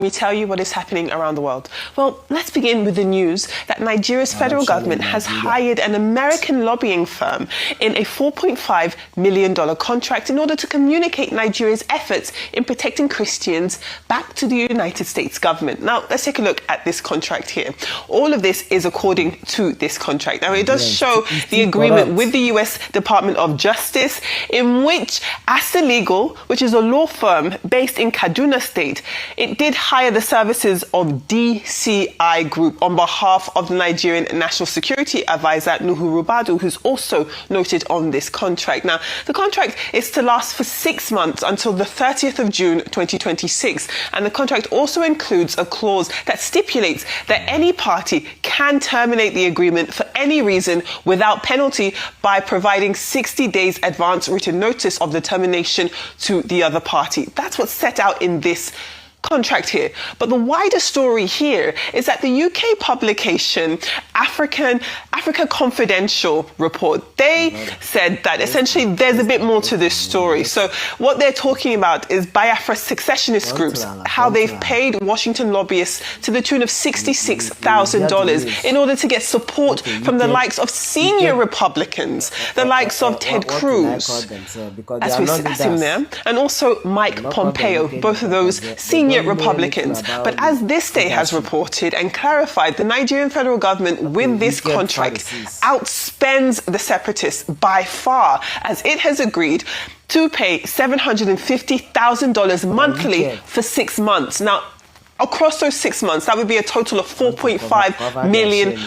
We tell you what is happening around the world. Well, let's begin with the news that Nigeria's federal government has hired an American lobbying firm in a $4.5 million contract in order to communicate Nigeria's efforts in protecting Christians back to the United States government. Now, let's take a look at this contract here. All of this is according to this contract. Now, it does show the agreement with the U.S. Department of Justice, in which Asta Legal, which is a law firm based in Kaduna State, it did hire the services of DCI Group on behalf of the Nigerian National Security Advisor, Nuhu Rubadu, who's also noted on this contract. Now, the contract is to last for 6 months until the 30th of June 2026, and the contract also includes a clause that stipulates that any party can terminate the agreement for any reason without penalty by providing 60 days advance written notice of the termination to the other party. That's what's set out in this contract here. But the wider story here is that the UK publication Africa Confidential report, they said that essentially there's a bit more to this story. So what they're talking about is Biafra secessionist groups, how they've paid Washington lobbyists to the tune of $66,000 in order to get support from the likes of senior Republicans, the likes of Ted Cruz, as we see him there, and also Mike Pompeo, both of those senior Republicans. But as This Day has reported and clarified, the Nigerian federal government with this contract outspends the separatists by far, as it has agreed to pay $750,000 monthly for 6 months. Now, across those 6 months, that would be a total of $4.5 million.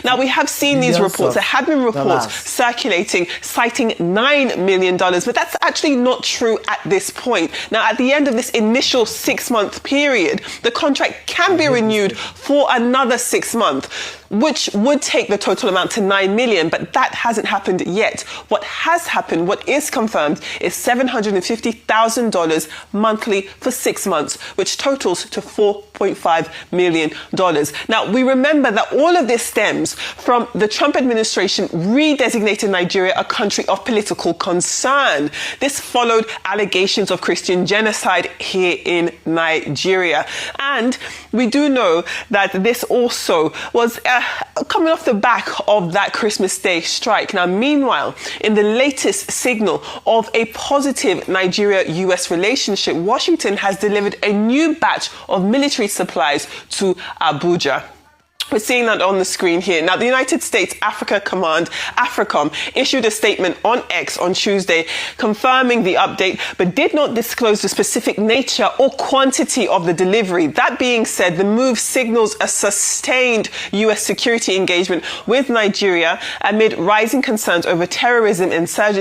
Now, we have seen these reports. There have been reports circulating citing $9 million, but that's actually not true at this point. Now, at the end of this initial 6-month period, the contract can be renewed for another 6 months, which would take the total amount to $9 million, but that hasn't happened yet. What has happened, what is confirmed, is $750,000 monthly for 6 months, which totals to $4.5 million. Now, we remember that all of this stems from the Trump administration redesignating Nigeria a country of political concern. This followed allegations of Christian genocide here in Nigeria. And we do know that this also was coming off the back of that Christmas Day strike. Now, meanwhile, in the latest signal of a positive Nigeria-US relationship, Washington has delivered a new batch of military supplies to Abuja. We're seeing that on the screen here. Now, the United States Africa Command, AFRICOM, issued a statement on X on Tuesday confirming the update, but did not disclose the specific nature or quantity of the delivery. That being said, the move signals a sustained U.S. security engagement with Nigeria amid rising concerns over terrorism, insurgency,